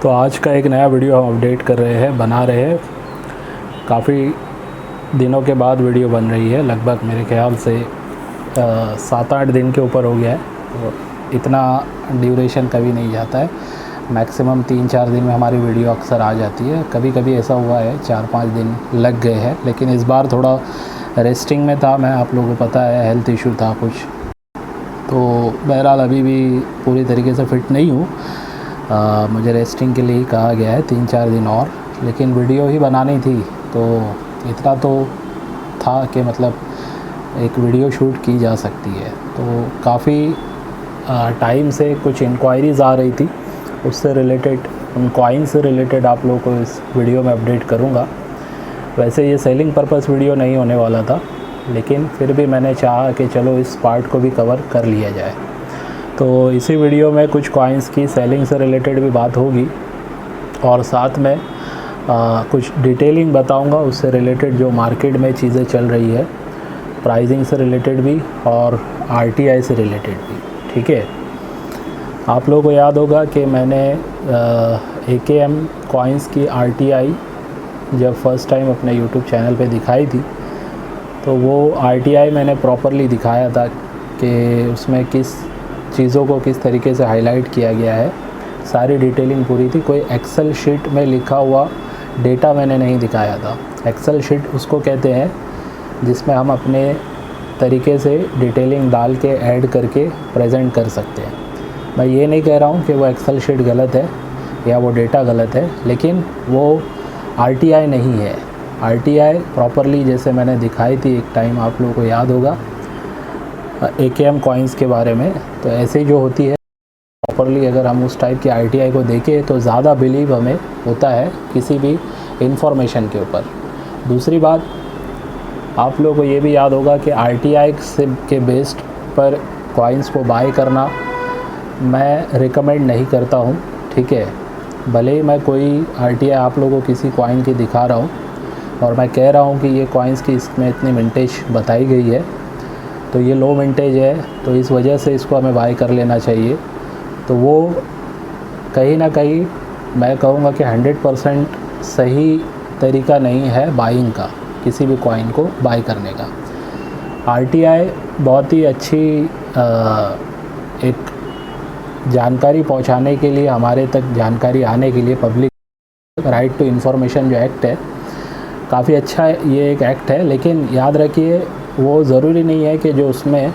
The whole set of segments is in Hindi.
तो आज का एक नया वीडियो हम अपडेट कर रहे हैं, बना रहे हैं। काफ़ी दिनों के बाद वीडियो बन रही है, लगभग मेरे ख्याल से 7-8 दिन के ऊपर हो गया है। तो इतना ड्यूरेशन कभी नहीं जाता है, मैक्सिमम 3-4 दिन में हमारी वीडियो अक्सर आ जाती है। कभी कभी ऐसा हुआ है 4-5 दिन लग गए हैं, लेकिन इस बार थोड़ा रेस्टिंग में था मैं, आप लोगों को पता है हेल्थ इशू था कुछ। तो बहरहाल अभी भी पूरी तरीके से फ़िट नहीं हूँ। मुझे रेस्टिंग के लिए ही कहा गया है 3-4 दिन और, लेकिन वीडियो ही बनानी थी तो इतना तो था कि मतलब एक वीडियो शूट की जा सकती है। तो काफ़ी टाइम से कुछ इंक्वायरीज़ आ रही थी, उससे रिलेटेड, उन कॉइन से रिलेटेड आप लोगों को इस वीडियो में अपडेट करूँगा। वैसे ये सेलिंग पर्पस वीडियो नहीं होने वाला था, लेकिन फिर भी मैंने चाहा कि चलो इस पार्ट को भी कवर कर लिया जाए। तो इसी वीडियो में कुछ कॉइन्स की सेलिंग से रिलेटेड भी बात होगी और साथ में कुछ डिटेलिंग बताऊंगा, उससे रिलेटेड जो मार्केट में चीज़ें चल रही है, प्राइसिंग से रिलेटेड भी और आरटीआई से रिलेटेड भी। ठीक है, आप लोगों को याद होगा कि मैंने AKM कॉइन्स की आरटीआई जब फर्स्ट टाइम अपने यूट्यूब चैनल पे दिखाई थी, तो वो आरटीआई मैंने प्रॉपरली दिखाया था कि उसमें किस चीज़ों को किस तरीके से हाईलाइट किया गया है, सारी डिटेलिंग पूरी थी। कोई एक्सेल शीट में लिखा हुआ डेटा मैंने नहीं दिखाया था। एक्सेल शीट उसको कहते हैं जिसमें हम अपने तरीके से डिटेलिंग डाल के ऐड करके प्रेजेंट कर सकते हैं। मैं ये नहीं कह रहा हूँ कि वो एक्सेल शीट गलत है या वो डेटा गलत है, लेकिन वो आरटीआई नहीं है। आरटीआई प्रॉपरली जैसे मैंने दिखाई थी एक टाइम, आप लोगों को याद होगा AKM कॉइन्स के बारे में, तो ऐसे ही जो होती है प्रॉपरली, अगर हम उस टाइप की आरटीआई को देखें तो ज़्यादा बिलीव हमें होता है किसी भी इंफॉर्मेशन के ऊपर। दूसरी बात, आप लोगों को ये भी याद होगा कि आरटीआई से के बेस्ड पर कॉइन्स को बाय करना मैं रिकमेंड नहीं करता हूँ। ठीक है, भले ही मैं कोई आरटीआई आप लोगों को किसी कॉइन की दिखा रहा हूँ और मैं कह रहा हूँ कि ये कॉइन्स की इसमें इतनी विंटेज बताई गई है, तो ये लो विंटेज है, तो इस वजह से इसको हमें बाय कर लेना चाहिए, तो वो कहीं ना कहीं मैं कहूँगा कि 100% सही तरीका नहीं है बाइंग का, किसी भी कॉइन को बाय करने का। आरटीआई बहुत ही अच्छी एक जानकारी पहुंचाने के लिए, हमारे तक जानकारी आने के लिए, पब्लिक राइट टू इन्फॉर्मेशन जो एक्ट है, काफ़ी अच्छा ये एक एक्ट है। लेकिन याद रखिए, वो ज़रूरी नहीं है कि जो उसमें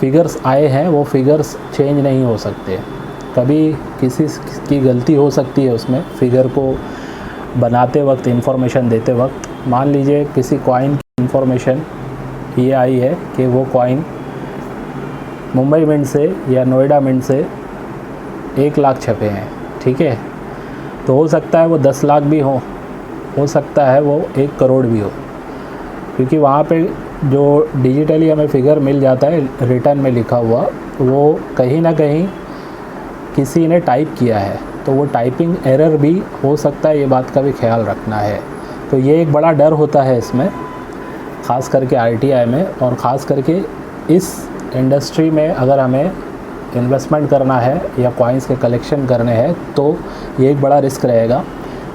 फ़िगर्स आए हैं वो फ़िगर्स चेंज नहीं हो सकते। कभी किसी की गलती हो सकती है उसमें फ़िगर को बनाते वक्त, इन्फॉर्मेशन देते वक्त। मान लीजिए किसी कॉइन की इन्फॉर्मेशन ये आई है कि वो कॉइन मुंबई मिंट से या नोएडा मिंट से 1 लाख छपे हैं। ठीक है, तो हो सकता है वो 10 लाख भी हो सकता है वो 1 करोड़ भी हो, क्योंकि वहाँ पे जो डिजिटली हमें फ़िगर मिल जाता है रिटर्न में लिखा हुआ, वो कहीं ना कहीं किसी ने टाइप किया है, तो वो टाइपिंग एरर भी हो सकता है, ये बात का भी ख्याल रखना है। तो ये एक बड़ा डर होता है इसमें, ख़ास करके आरटीआई में, और ख़ास करके इस इंडस्ट्री में अगर हमें इन्वेस्टमेंट करना है या कॉइन्स के कलेक्शन करने हैं तो ये एक बड़ा रिस्क रहेगा।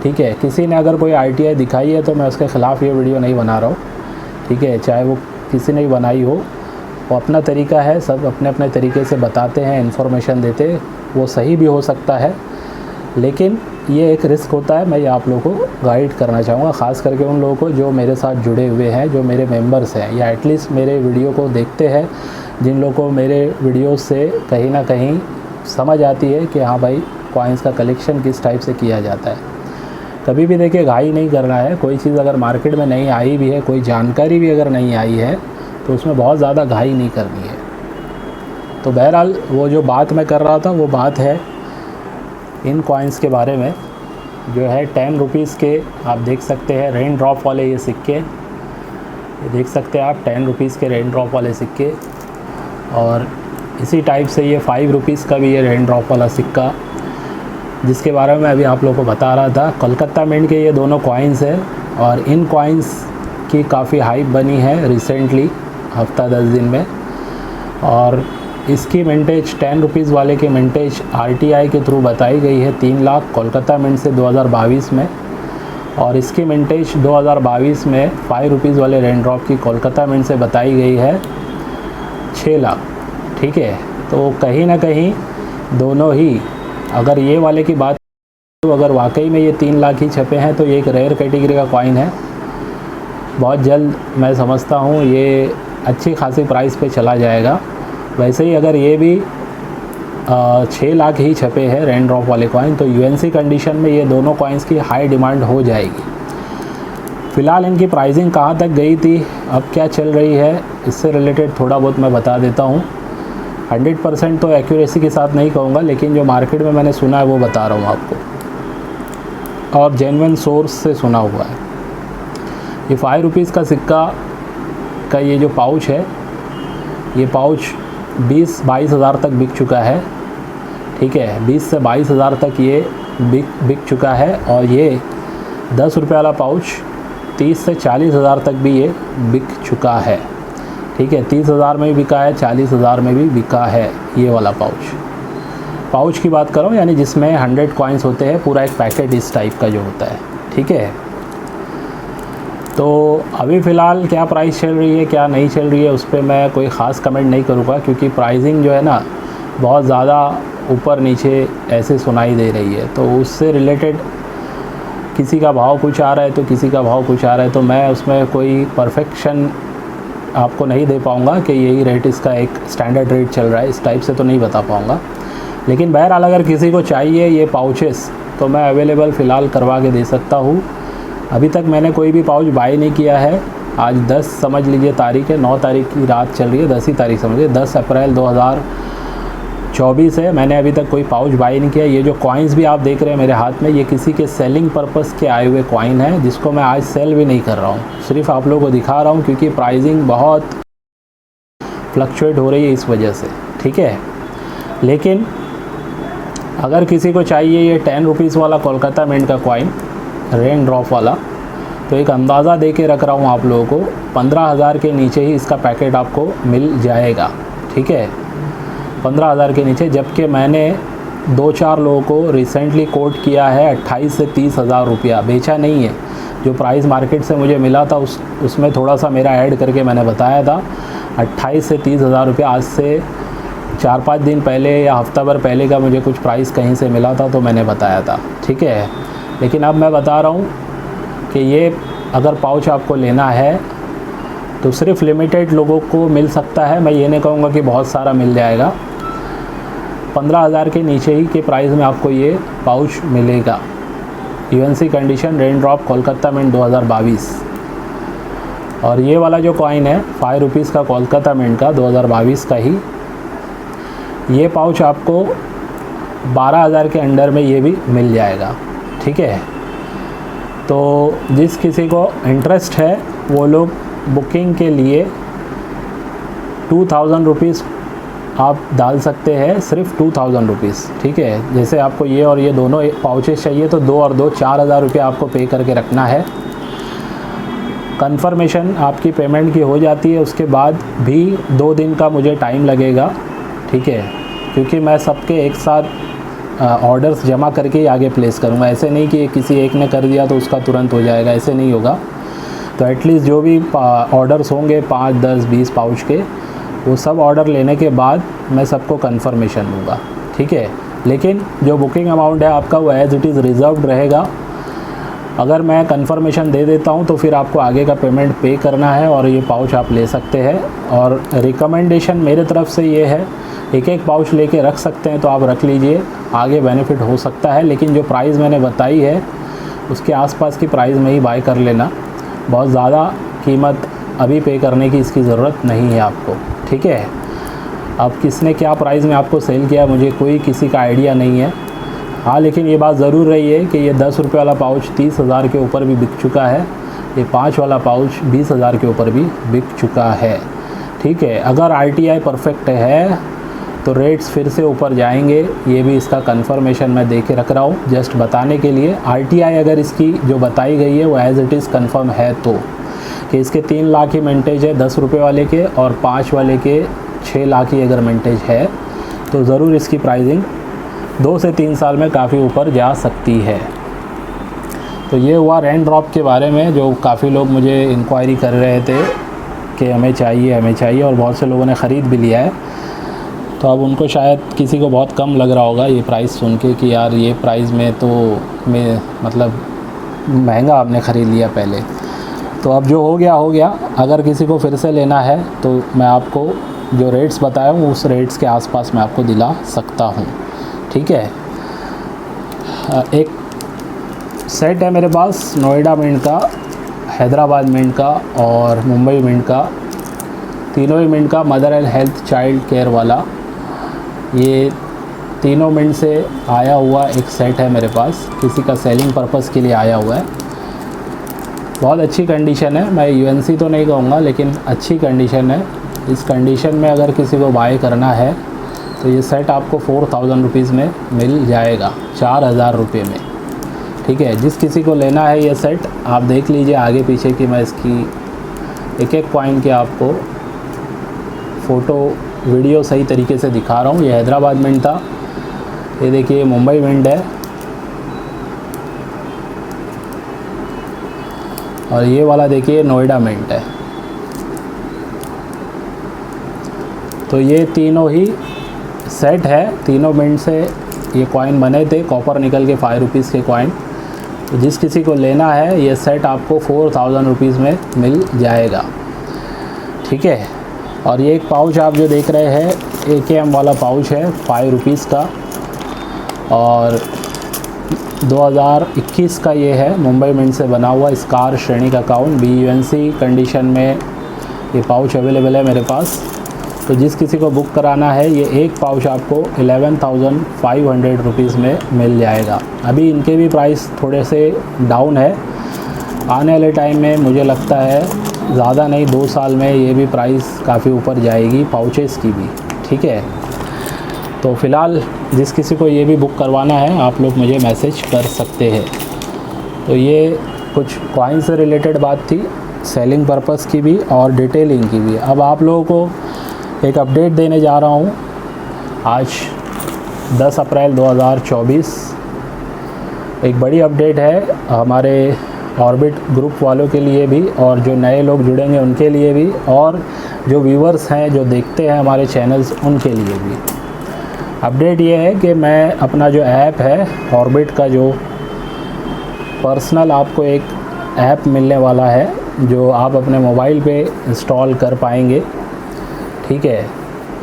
ठीक है, किसी ने अगर कोई आरटीआई दिखाई है तो मैं उसके ख़िलाफ़ ये वीडियो नहीं बना रहा हूँ। ठीक है, चाहे वो किसी ने बनाई हो, वो अपना तरीका है, सब अपने अपने तरीके से बताते हैं, इन्फॉर्मेशन देते, वो सही भी हो सकता है, लेकिन ये एक रिस्क होता है। मैं ये आप लोगों को गाइड करना चाहूँगा, ख़ास करके उन लोगों को जो मेरे साथ जुड़े हुए हैं, जो मेरे मेंबर्स हैं, या एटलीस्ट मेरे वीडियो को देखते हैं, जिन लोगों को मेरे वीडियो से कहीं ना कहीं समझ आती है कि हाँ भाई, कॉइन्स का कलेक्शन किस टाइप से किया जाता है। कभी भी देखिए, घाई नहीं करना है। कोई चीज़ अगर मार्केट में नहीं आई भी है, कोई जानकारी भी अगर नहीं आई है, तो उसमें बहुत ज़्यादा घाई नहीं करनी है। तो बहरहाल वो जो बात मैं कर रहा था, वो बात है इन कॉइन्स के बारे में, जो है 10 रुपीज़ के, आप देख सकते हैं रेन ड्रॉप वाले ये सिक्के, ये देख सकते हैं आप 10 रुपीज़ के रेन ड्रॉप वाले सिक्के। और इसी टाइप से ये 5 रुपीज़ का भी ये रेन ड्रॉप वाला सिक्का, जिसके बारे में अभी आप लोगों को बता रहा था। कोलकाता मिंट के ये दोनों कॉइन्स हैं और इन कॉइन्स की काफ़ी हाइप बनी है रिसेंटली, हफ्ता 10 दिन में। और इसकी मिंटेज 10 रुपीज़ वाले की मिंटेज RTI के थ्रू बताई गई है 3 लाख कोलकाता मिंट से 2022 में, और इसकी मिंटेज 2022 में 5 रुपीज़ वाले रेन ड्रॉप की कोलकाता मिंट से बताई गई है 6 लाख। ठीक है, तो कहीं ना कहीं दोनों ही, अगर ये वाले की बात तो अगर वाकई में ये 3 लाख ही छपे हैं तो ये एक रेयर कैटेगरी का कॉइन है। बहुत जल्द मैं समझता हूँ ये अच्छी खासी प्राइस पे चला जाएगा। वैसे ही अगर ये भी 6 लाख ही छपे हैं रेन ड्रॉप वाले कॉइन, तो UNC कंडीशन में ये दोनों कॉइन्स की हाई डिमांड हो जाएगी। फ़िलहाल इनकी प्राइसिंग कहाँ तक गई थी, अब क्या चल रही है, इससे रिलेटेड थोड़ा बहुत मैं बता देता हूँ। 100% तो एक्यूरेसी के साथ नहीं कहूँगा, लेकिन जो मार्केट में मैंने सुना है वो बता रहा हूँ आपको, और जेन्युइन सोर्स से सुना हुआ है। ये 5 रुपीज़ का सिक्का का ये जो पाउच है, ये पाउच 20-22 हज़ार तक बिक चुका है। ठीक है, 20 से 22 हज़ार तक ये बिक चुका है, और ये 10 रुपये वाला पाउच 30 से 40 हज़ार तक भी ये बिक चुका है। ठीक है, 30 हज़ार में भी बिका है, 40 हज़ार में भी बिका है ये वाला पाउच की बात कर रहा हूँ, यानी जिसमें 100 कॉइन्स होते हैं, पूरा एक पैकेट इस टाइप का जो होता है। ठीक है, तो अभी फ़िलहाल क्या प्राइस चल रही है क्या नहीं चल रही है उस पर मैं कोई ख़ास कमेंट नहीं करूँगा, क्योंकि प्राइसिंग जो है ना बहुत ज़्यादा ऊपर नीचे ऐसे सुनाई दे रही है। तो उससे रिलेटेड किसी का भाव कुछ आ रहा है तो किसी का भाव कुछ आ रहा है, तो मैं उसमें कोई परफेक्शन आपको नहीं दे पाऊँगा कि यही रेट इसका एक स्टैंडर्ड रेट चल रहा है, इस टाइप से तो नहीं बता पाऊँगा। लेकिन बहरहाल अगर किसी को चाहिए ये पाउचेस तो मैं अवेलेबल फ़िलहाल करवा के दे सकता हूँ। अभी तक मैंने कोई भी पाउच बाय नहीं किया है। आज 10 समझ लीजिए तारीख है, 9 तारीख की रात चल रही है, 10 ही तारीख समझिए, 10 अप्रैल 2024 है। मैंने अभी तक कोई पाउच बाय नहीं किया। ये जो कॉइन्स भी आप देख रहे हैं मेरे हाथ में, ये किसी के सेलिंग पर्पस के आए हुए कॉइन है, जिसको मैं आज सेल भी नहीं कर रहा हूँ, सिर्फ आप लोगों को दिखा रहा हूँ, क्योंकि प्राइसिंग बहुत फ्लक्चुएट हो रही है इस वजह से। ठीक है, लेकिन अगर किसी को चाहिए ये 10 रुपीज़ वाला कोलकाता मिंट का कॉइन रेन ड्रॉप वाला, तो एक अंदाज़ा दे के रख रहा हूँ आप लोगों को, 15,000 के नीचे ही इसका पैकेट आपको मिल जाएगा। ठीक है, 15,000 के नीचे, जबकि मैंने 2-4 लोगों को रिसेंटली कोट किया है 28 से 30 हज़ार रुपया, बेचा नहीं है। जो प्राइस मार्केट से मुझे मिला था उसमें थोड़ा सा मेरा ऐड करके मैंने बताया था 28 से 30 हज़ार रुपया। आज से 4-5 दिन पहले या हफ्ता भर पहले का मुझे कुछ प्राइस कहीं से मिला था तो मैंने बताया था। ठीक है, लेकिन अब मैं बता रहा हूँ कि ये अगर पाउच आपको लेना है तो सिर्फ लिमिटेड लोगों को मिल सकता है। मैं ये नहीं कहूँगा कि बहुत सारा मिल जाएगा। 15,000 के नीचे ही के प्राइस में आपको ये पाउच मिलेगा। UNC condition rain drop Kolkata mint 2022। और ये वाला जो कॉइन है 5 रुपीज़ का कोलकाता मिंट का 2022 का ही, ये पाउच आपको 12,000 के अंडर में ये भी मिल जाएगा। ठीक है, तो जिस किसी को इंटरेस्ट है वो लोग बुकिंग के लिए 2000 रुपीज़ आप डाल सकते हैं, सिर्फ 2000 रुपीज़। ठीक है, जैसे आपको ये और ये दोनों पाउचेस चाहिए तो 2 और 2 4,000 रुपये आपको पे करके रखना है। कंफर्मेशन आपकी पेमेंट की हो जाती है, उसके बाद भी 2 दिन का मुझे टाइम लगेगा। ठीक है, क्योंकि मैं सबके एक साथ ऑर्डर्स जमा करके ही आगे प्लेस करूँगा। ऐसे नहीं कि किसी एक ने कर दिया तो उसका तुरंत हो जाएगा, ऐसे नहीं होगा। तो एटलीस्ट जो भी ऑर्डर्स होंगे 5, 10, 20 पाउच के, वो सब ऑर्डर लेने के बाद मैं सबको कंफर्मेशन दूँगा। ठीक है, लेकिन जो बुकिंग अमाउंट है आपका वो एज़ इट इज़ रिज़र्व्ड रहेगा। अगर मैं कंफर्मेशन दे देता हूँ तो फिर आपको आगे का पेमेंट पे करना है और ये पाउच आप ले सकते हैं। और रिकमेंडेशन मेरे तरफ से ये है, एक पाउच लेके रख सकते हैं तो आप रख लीजिए, आगे बेनिफिट हो सकता है। लेकिन जो प्राइस मैंने बताई है उसके आसपास की प्राइस में ही बाय कर लेना, बहुत ज़्यादा कीमत अभी पे करने की इसकी ज़रूरत नहीं है आपको। ठीक है, अब किसने क्या प्राइस में आपको सेल किया मुझे कोई किसी का आइडिया नहीं है। हाँ, लेकिन ये बात ज़रूर रही है कि ये 10 रुपये वाला पाउच 30,000 के ऊपर भी बिक चुका है, ये 5 वाला पाउच 20,000 के ऊपर भी बिक चुका है। ठीक है, अगर RTI परफेक्ट है तो रेट्स फिर से ऊपर जाएंगे, ये भी इसका कंफर्मेशन मैं दे के रख रहा हूँ जस्ट बताने के लिए। RTI अगर इसकी जो बताई गई है वो एज़ इट इज़ कंफर्म है तो, कि इसके 3 लाख ही मिंटेज है 10 रुपये वाले के और 5 वाले के 6 लाख ही अगर मिंटेज है तो ज़रूर इसकी प्राइसिंग 2 से 3 साल में काफ़ी ऊपर जा सकती है। तो ये हुआ रेन ड्रॉप के बारे में, जो काफ़ी लोग मुझे इंक्वायरी कर रहे थे कि हमें चाहिए और बहुत से लोगों ने ख़रीद भी लिया है। तो अब उनको शायद किसी को बहुत कम लग रहा होगा ये प्राइस सुन के कि यार ये प्राइस में तो मैं मतलब महंगा आपने ख़रीद लिया पहले। तो अब जो हो गया। अगर किसी को फिर से लेना है तो मैं आपको जो रेट्स बताया हूँ उस रेट्स के आसपास मैं आपको दिला सकता हूँ, ठीक है। एक सेट है मेरे पास नोएडा मिंट का, हैदराबाद मिंट का और मुंबई मिंट का, तीनों ही मिंट का mother and health child care वाला। ये तीनों मिंट से आया हुआ एक सेट है मेरे पास, किसी का सेलिंग पर्पस के लिए आया हुआ है। बहुत अच्छी कंडीशन है, मैं यूएनसी तो नहीं कहूँगा लेकिन अच्छी कंडीशन है। इस कंडीशन में अगर किसी को बाय करना है तो ये सेट आपको 4000 रुपीज़ में मिल जाएगा, 4000 रुपये में, ठीक है। जिस किसी को लेना है ये सेट आप देख लीजिए आगे पीछे की मैं इसकी एक एक कॉइन के आपको फ़ोटो वीडियो सही तरीके से दिखा रहा हूँ। ये हैदराबाद मिंट था, ये देखिए मुंबई मिंट है और ये वाला देखिए नोएडा मिंट है। तो ये तीनों ही सेट है, तीनों मिंट से ये कॉइन बने थे, कॉपर निकल के 5 रुपीज़ के कॉइन। तो जिस किसी को लेना है ये सेट आपको 4000 रुपीज़ में मिल जाएगा, ठीक है। और ये एक पाउच आप जो देख रहे हैं AKM वाला पाउच है 5 रुपीज़ का और 2021 का ये है, मुंबई मिंट से बना हुआ स्कार श्रेणी का काउंट BUNC कंडीशन में ये पाउच अवेलेबल है मेरे पास। तो जिस किसी को बुक कराना है ये एक पाउच आपको 11,500 रुपीज़ में मिल जाएगा। अभी इनके भी प्राइस थोड़े से डाउन है, आने वाले टाइम में मुझे लगता है ज़्यादा नहीं 2 साल में ये भी प्राइस काफ़ी ऊपर जाएगी पाउचेस की भी, ठीक है। तो फ़िलहाल जिस किसी को ये भी बुक करवाना है आप लोग मुझे मैसेज कर सकते हैं। तो ये कुछ कॉइन से रिलेटेड बात थी, सेलिंग पर्पस की भी और डिटेलिंग की भी। अब आप लोगों को एक अपडेट देने जा रहा हूँ। आज 10 अप्रैल 2024 एक बड़ी अपडेट है हमारे ऑर्बिट ग्रुप वालों के लिए भी और जो नए लोग जुड़ेंगे उनके लिए भी और जो व्यूवर्स हैं जो देखते हैं हमारे चैनल्स उनके लिए भी। अपडेट ये है कि मैं अपना जो ऐप है ऑर्बिट का, जो पर्सनल आपको एक ऐप मिलने वाला है जो आप अपने मोबाइल पे इंस्टॉल कर पाएंगे, ठीक है।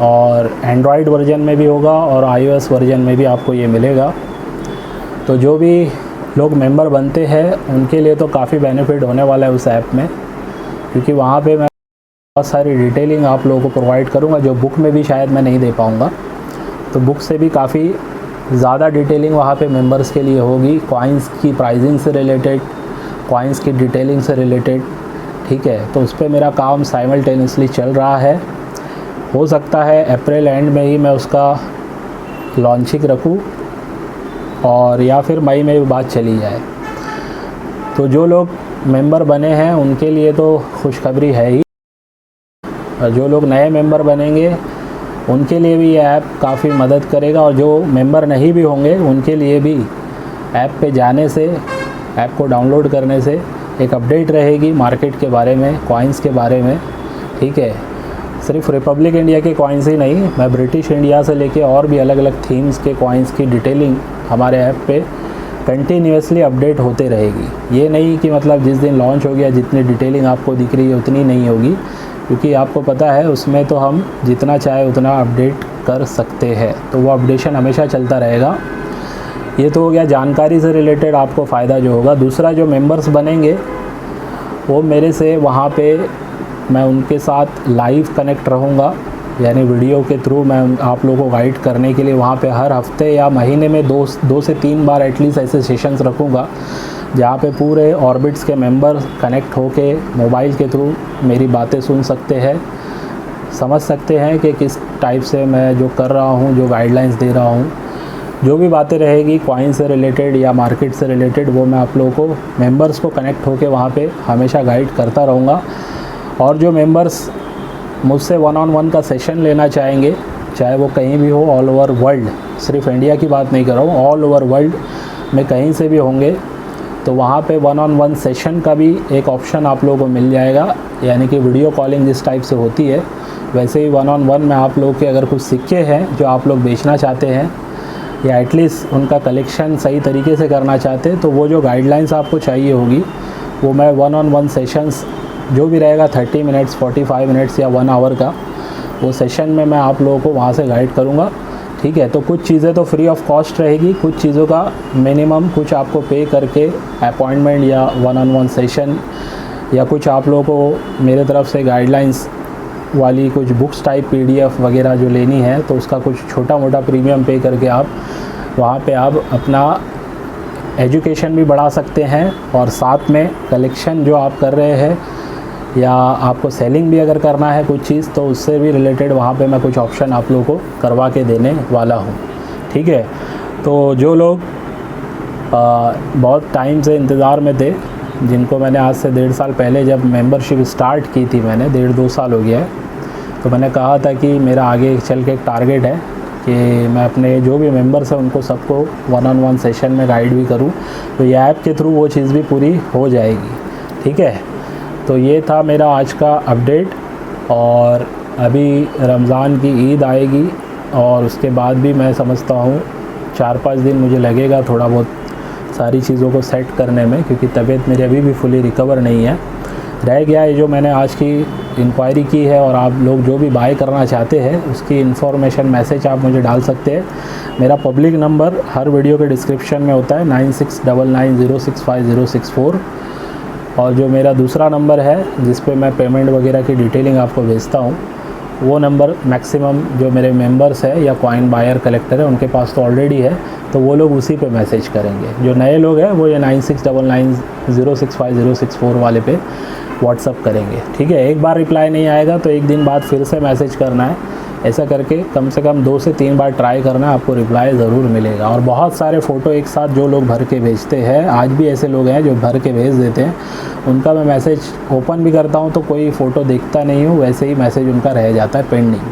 और एंड्रॉयड वर्जन में भी होगा और iOS वर्जन में भी आपको ये मिलेगा। तो जो भी लोग मेंबर बनते हैं उनके लिए तो काफ़ी बेनिफिट होने वाला है उस ऐप में, क्योंकि वहाँ पे मैं बहुत सारी डिटेलिंग आप लोगों को प्रोवाइड करूँगा जो बुक में भी शायद मैं नहीं दे पाऊँगा। तो बुक से भी काफ़ी ज़्यादा डिटेलिंग वहाँ पे मेंबर्स के लिए होगी, कॉइन्स की प्राइसिंग से रिलेटेड, कॉइन्स की डिटेलिंग से रिलेटेड, ठीक है। तो उस पर मेरा काम साइमल्टेनियसली चल रहा है। हो सकता है अप्रैल एंड में ही मैं उसका लॉन्चिंग रखूँ और या फिर मई में भी बात चली जाए। तो जो लोग मेंबर बने हैं उनके लिए तो खुशखबरी है ही, और जो लोग नए मेंबर बनेंगे उनके लिए भी ये ऐप काफ़ी मदद करेगा। और जो मेंबर नहीं भी होंगे उनके लिए भी ऐप पे जाने से, ऐप को डाउनलोड करने से एक अपडेट रहेगी मार्केट के बारे में, कॉइन्स के बारे में, ठीक है। सिर्फ रिपब्लिक इंडिया के कॉइन्स ही नहीं, मैं ब्रिटिश इंडिया से लेके और भी अलग अलग थीम्स के कॉइन्स की डिटेलिंग हमारे ऐप पे कंटिन्यूसली अपडेट होते रहेगी। ये नहीं कि मतलब जिस दिन लॉन्च हो गया जितनी डिटेलिंग आपको दिख रही है उतनी नहीं होगी, क्योंकि आपको पता है उसमें तो हम जितना चाहे उतना अपडेट कर सकते हैं। तो वो अपडेशन हमेशा चलता रहेगा। ये तो हो गया जानकारी से रिलेटेड आपको फ़ायदा जो होगा। दूसरा, जो मेंबर्स बनेंगे वो मेरे से वहाँ पे मैं उनके साथ लाइव कनेक्ट रहूँगा, यानी वीडियो के थ्रू मैं आप लोगों को गाइड करने के लिए वहाँ पे हर हफ्ते या महीने में दो से तीन बार एटलीस्ट ऐसे सेशंस रखूँगा जहाँ पे पूरे ऑर्बिट्स के मेंबर कनेक्ट होके मोबाइल के थ्रू मेरी बातें सुन सकते हैं, समझ सकते हैं कि किस टाइप से मैं जो कर रहा हूँ, जो गाइडलाइंस दे रहा हूँ, जो भी बातें रहेगी कॉइन से रिलेटेड या मार्केट से रिलेटेड, वो मैं आप लोगों को मेंबर्स को कनेक्ट होके वहाँ पे हमेशा गाइड करता रहूँगा। और जो मेंबर्स मुझसे 1-on-1 का सेशन लेना चाहेंगे, चाहे वो कहीं भी हो ऑल ओवर वर्ल्ड, सिर्फ इंडिया की बात नहीं कर रहा हूँ, ऑल ओवर वर्ल्ड में कहीं से भी होंगे, तो वहाँ पे 1-on-1 सेशन का भी एक ऑप्शन आप लोगों को मिल जाएगा। यानी कि वीडियो कॉलिंग जिस टाइप से होती है वैसे ही 1-on-1 में आप लोग के अगर कुछ सिक्के हैं जो आप लोग बेचना चाहते हैं या एटलीस्ट उनका कलेक्शन सही तरीके से करना चाहते हैं, तो वो जो गाइडलाइंस आपको चाहिए होगी वो मैं 1-on-1 सेशंस जो भी रहेगा 30 मिनट्स 45 मिनट्स या 1 आवर का, वो सेशन में मैं आप लोगों को वहाँ से गाइड करूँगा। ठीक है, तो कुछ चीज़ें तो फ्री ऑफ कॉस्ट रहेगी, कुछ चीज़ों का मिनिमम कुछ आपको पे करके अपॉइंटमेंट या 1-on-1 सेशन या कुछ आप लोगों को मेरे तरफ से गाइडलाइंस वाली कुछ बुक्स टाइप PDF वगैरह जो लेनी है, तो उसका कुछ छोटा मोटा प्रीमियम पे करके आप वहाँ पे आप अपना एजुकेशन भी बढ़ा सकते हैं और साथ में कलेक्शन जो आप कर रहे हैं या आपको सेलिंग भी अगर करना है कुछ चीज़, तो उससे भी रिलेटेड वहाँ पे मैं कुछ ऑप्शन आप लोगों को करवा के देने वाला हूँ। ठीक है, तो जो लोग बहुत टाइम से इंतज़ार में थे, जिनको मैंने आज से 1.5 साल पहले जब मेंबरशिप स्टार्ट की थी, मैंने 1.5-2 साल हो गया है, तो मैंने कहा था कि मेरा आगे चल के एक टारगेट है कि मैं अपने जो भी मेंबर्स हैं उनको सबको 1-on-1 सेशन में गाइड भी करूं, तो ये ऐप के थ्रू वो चीज़ भी पूरी हो जाएगी। ठीक है, तो ये था मेरा आज का अपडेट। और अभी रमज़ान की ईद आएगी और उसके बाद भी मैं समझता हूँ 4-5 दिन मुझे लगेगा थोड़ा बहुत सारी चीज़ों को सेट करने में, क्योंकि तबीयत मेरी अभी भी फुली रिकवर नहीं है। रह गया है जो मैंने आज की इंक्वायरी की है, और आप लोग जो भी बाय करना चाहते हैं उसकी इन्फॉर्मेशन मैसेज आप मुझे डाल सकते हैं। मेरा पब्लिक नंबर हर वीडियो के डिस्क्रिप्शन में होता है 9699065064, और जो मेरा दूसरा नंबर है जिस पे मैं पेमेंट वगैरह की डिटेलिंग आपको भेजता हूँ, वो नंबर मैक्सिमम जो मेरे मेंबर्स है या कॉइन बायर कलेक्टर है उनके पास तो ऑलरेडी है, तो वो लोग उसी पे मैसेज करेंगे। जो नए लोग हैं वो ये 9699065064 वाले पे व्हाट्सअप करेंगे। ठीक है, एक बार रिप्लाई नहीं आएगा तो एक दिन बाद फिर से मैसेज करना है, ऐसा करके कम से कम 2 से 3 बार ट्राई करना है, आपको रिप्लाई ज़रूर मिलेगा। और बहुत सारे फ़ोटो एक साथ जो लोग भर के भेजते हैं, आज भी ऐसे लोग हैं जो भर के भेज देते हैं, उनका मैं मैसेज ओपन भी करता हूं तो कोई फ़ोटो देखता नहीं हूं, वैसे ही मैसेज उनका रह जाता है पेंडिंग।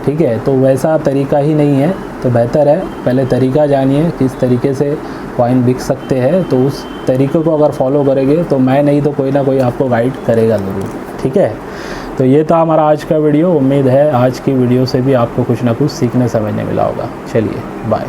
ठीक है, तो वैसा तरीका ही नहीं है, तो बेहतर है पहले तरीका जानिए किस तरीके से कॉइन बिक सकते हैं, तो उस तरीके को अगर फॉलो करेंगे तो मैं नहीं तो कोई ना कोई आपको गाइड करेगा ज़रूर। ठीक है, तो ये था हमारा आज का वीडियो। उम्मीद है आज की वीडियो से भी आपको कुछ ना कुछ सीखने समझने मिला होगा। चलिए बाय।